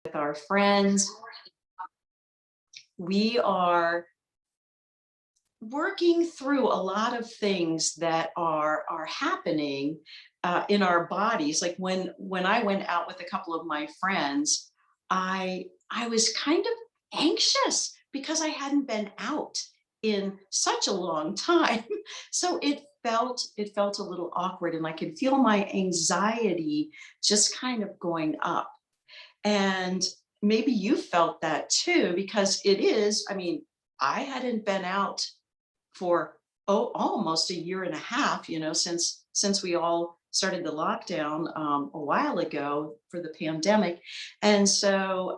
with our friends. We are working through a lot of things that are happening in our bodies. Like when I went out with a couple of my friends, I was kind of anxious because I hadn't been out in such a long time. So it felt a little awkward, and I could feel my anxiety just kind of going up. And maybe you felt that too, because it is, I mean, I hadn't been out for almost a year and a half, since we all started the lockdown a while ago for the pandemic. And so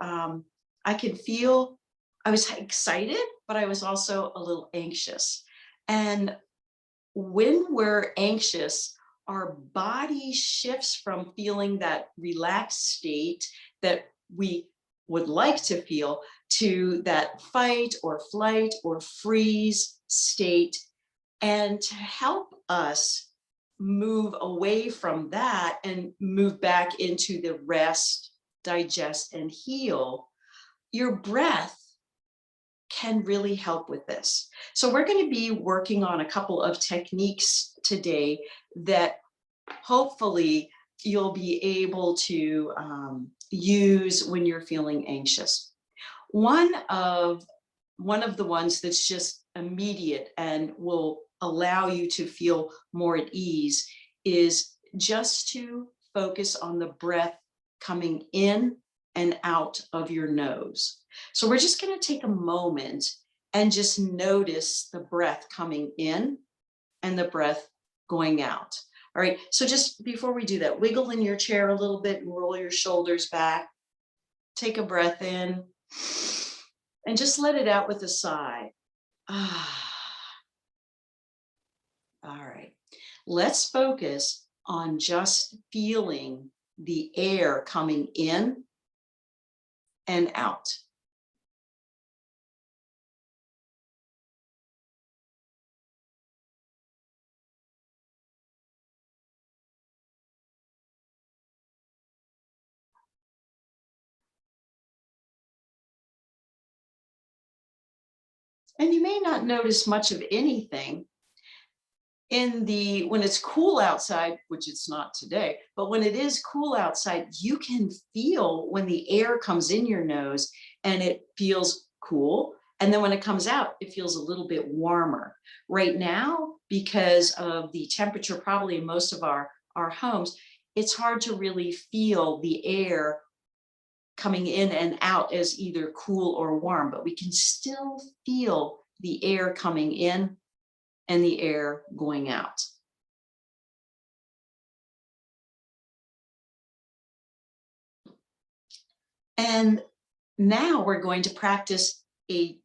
I could feel I was excited, but I was also a little anxious. And when we're anxious, our body shifts from feeling that relaxed state that we would like to feel to that fight or flight or freeze state. And to help us move away from that and move back into the rest, digest, and heal, your breath can really help with this. So we're going to be working on a couple of techniques today that hopefully you'll be able to use when you're feeling anxious. One of the ones that's just immediate and will allow you to feel more at ease is just to focus on the breath coming in and out of your nose. So we're just going to take a moment and just notice the breath coming in and the breath going out. All right, so just before we do that, wiggle in your chair a little bit and roll your shoulders back. Take a breath in and just let it out with a sigh. Ah. All right, let's focus on just feeling the air coming in and out. And you may not notice much of anything when it's cool outside, which it's not today, but when it is cool outside, you can feel when the air comes in your nose and it feels cool. And then when it comes out, it feels a little bit warmer. Right now, because of the temperature probably in most of our homes, it's hard to really feel the air coming in and out as either cool or warm, but we can still feel the air coming in and the air going out. And now we're going to practice a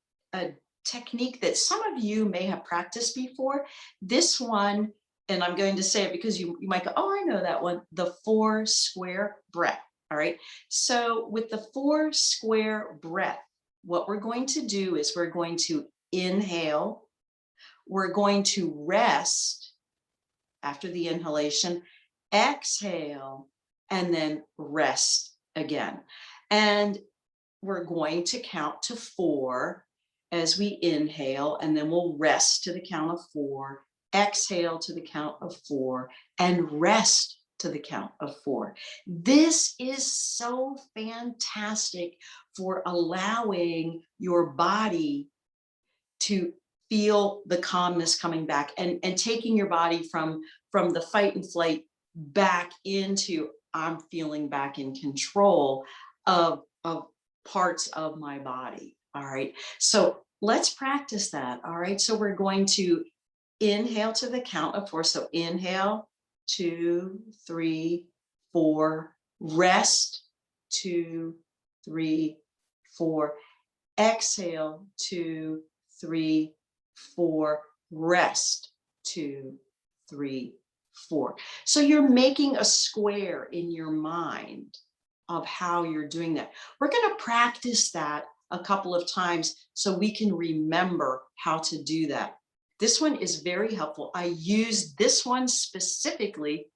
technique that some of you may have practiced before. This one, and I'm going to say it because you might go, oh, I know that one, the 4 square breath. All right. So with the 4 square breath, what we're going to do is we're going to inhale. We're going to rest after the inhalation, exhale, and then rest again. And we're going to count to 4 as we inhale, and then we'll rest to the count of 4, exhale to the count of 4, and rest to the count of 4. This is so fantastic for allowing your body to feel the calmness coming back and taking your body from the fight and flight back into I'm feeling back in control of parts of my body. All right, so let's practice that. All right, so we're going to inhale to the count of 4. So inhale, 2, 3, 4, rest, 2, 3, 4, exhale, 2, 3, 4, rest, 2, 3, 4. So you're making a square in your mind of how you're doing that. We're going to practice that a couple of times so we can remember how to do that. This one is very helpful. I used this one specifically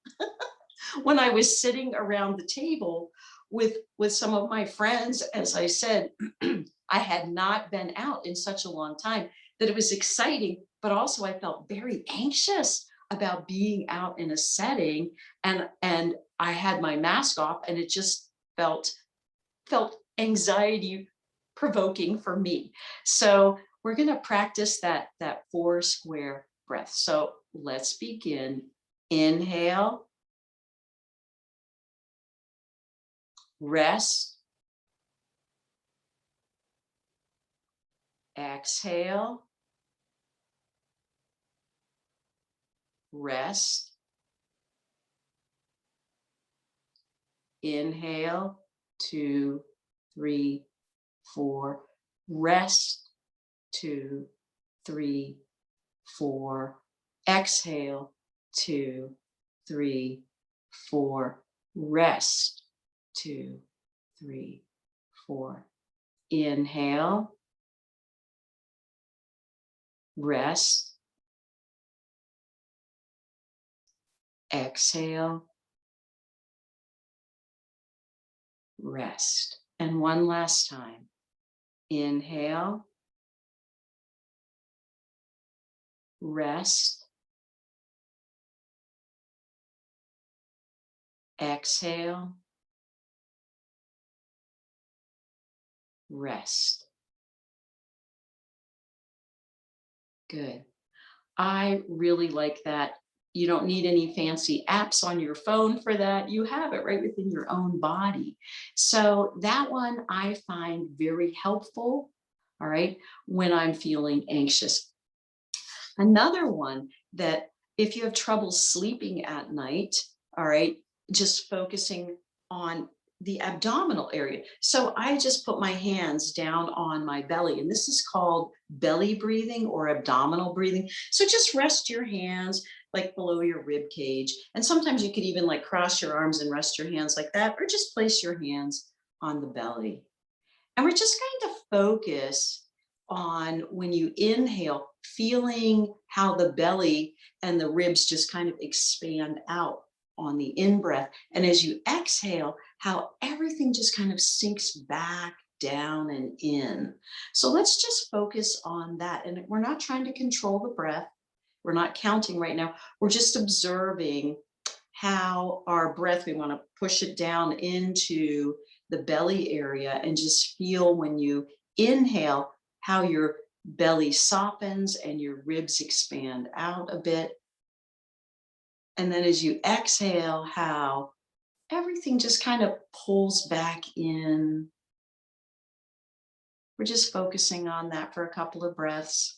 when I was sitting around the table with some of my friends. As I said, I had not been out in such a long time that it was exciting, but also I felt very anxious about being out in a setting, and I had my mask off, and it just felt anxiety provoking for me. So we're going to practice that four square breath. So let's begin. Inhale, rest, exhale, rest, inhale, 2, 3, 4, rest, 2, 3, 4, exhale, 2, 3, 4, rest, 2, 3, 4. Inhale, rest, exhale, rest. And one last time. Inhale, rest, exhale, rest. Good. I really like that. You don't need any fancy apps on your phone for that. You have it right within your own body. So that one I find very helpful, all right, when I'm feeling anxious. Another one that if you have trouble sleeping at night, all right, just focusing on the abdominal area. So I just put my hands down on my belly, and this is called belly breathing or abdominal breathing. So just rest your hands like below your rib cage. And sometimes you could even like cross your arms and rest your hands like that, or just place your hands on the belly. And we're just going to focus on when you inhale, feeling how the belly and the ribs just kind of expand out on the in breath. And as you exhale, how everything just kind of sinks back down and in. So let's just focus on that. And we're not trying to control the breath. We're not counting right now. We're just observing how our breath, we want to push it down into the belly area and just feel when you inhale how your belly softens and your ribs expand out a bit. And then as you exhale, how everything just kind of pulls back in. We're just focusing on that for a couple of breaths.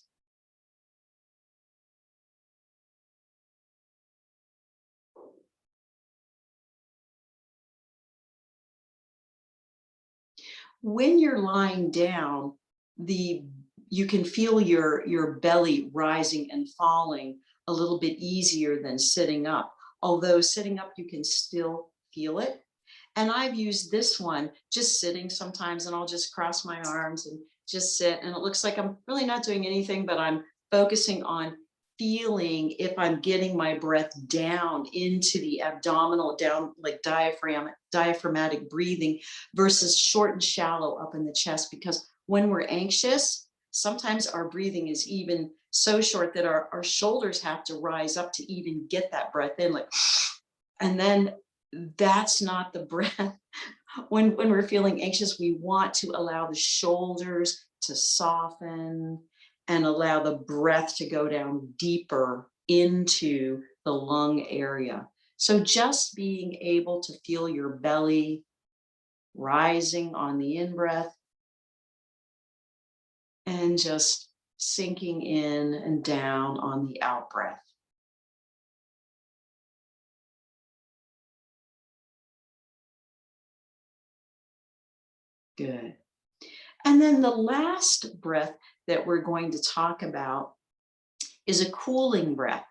When you're lying down, the you can feel your belly rising and falling a little bit easier than sitting up. Although sitting up, you can still feel it. And I've used this one just sitting sometimes, and I'll just cross my arms and just sit. And it looks like I'm really not doing anything, but I'm focusing on feeling if I'm getting my breath down into the abdominal, down like diaphragmatic breathing versus short and shallow up in the chest. Because when we're anxious, sometimes our breathing is even so short that our shoulders have to rise up to even get that breath in, like, and then that's not the breath. When we're feeling anxious, we want to allow the shoulders to soften and allow the breath to go down deeper into the lung area. So just being able to feel your belly rising on the in breath and just sinking in and down on the out breath. Good. And then the last breath that we're going to talk about is a cooling breath.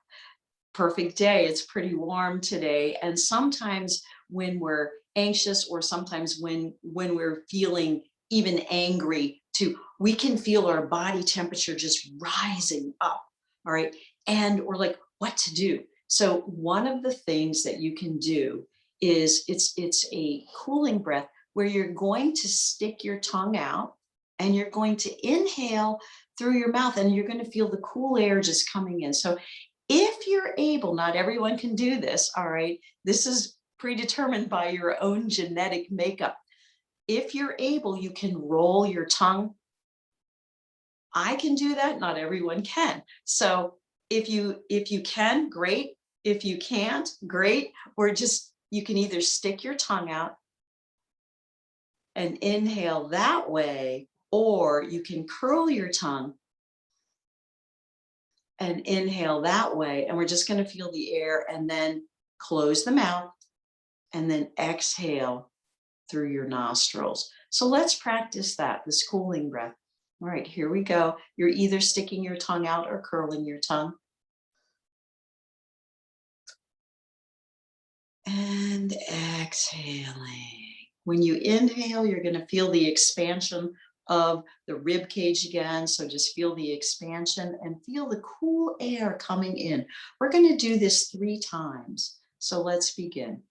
Perfect day. It's pretty warm today. And sometimes when we're anxious, or sometimes when we're feeling even angry too, we can feel our body temperature just rising up. All right. And we're like, what to do? So one of the things that you can do is it's a cooling breath where you're going to stick your tongue out and you're going to inhale through your mouth and you're going to feel the cool air just coming in. So if you're able, not everyone can do this, all right? This is predetermined by your own genetic makeup. If you're able, you can roll your tongue. I can do that, not everyone can. So if you can, great. If you can't, great. Or just you can either stick your tongue out and inhale that way, or you can curl your tongue and inhale that way. And we're just going to feel the air and then close the mouth and then exhale through your nostrils. So let's practice that, this cooling breath. All right, here we go. You're either sticking your tongue out or curling your tongue. And exhaling. When you inhale, you're going to feel the expansion of the rib cage again. So just feel the expansion and feel the cool air coming in. We're going to do this 3 times. So let's begin.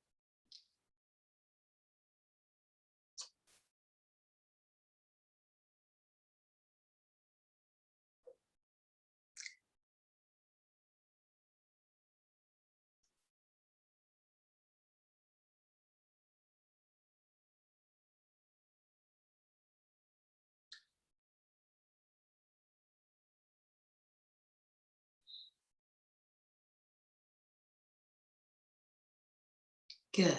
Good.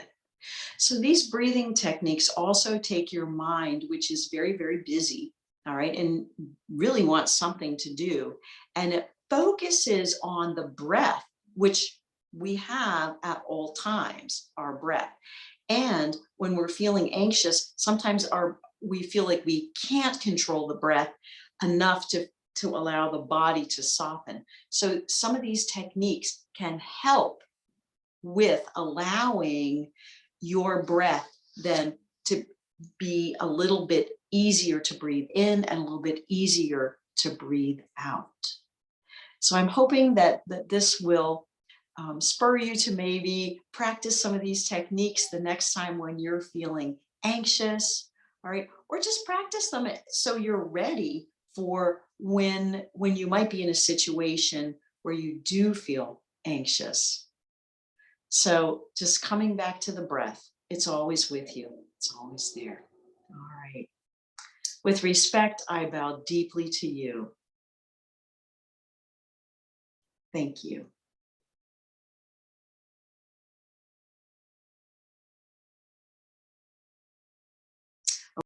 So these breathing techniques also take your mind, which is very, very busy, all right, and really wants something to do. And it focuses on the breath, which we have at all times, our breath. And when we're feeling anxious, sometimes we feel like we can't control the breath enough to allow the body to soften. So some of these techniques can help with allowing your breath then to be a little bit easier to breathe in and a little bit easier to breathe out. So I'm hoping that this will spur you to maybe practice some of these techniques the next time when you're feeling anxious, all right? Or just practice them so you're ready for when you might be in a situation where you do feel anxious. So just coming back to the breath, it's always with you. It's always there. All right. With respect, I bow deeply to you. Thank you.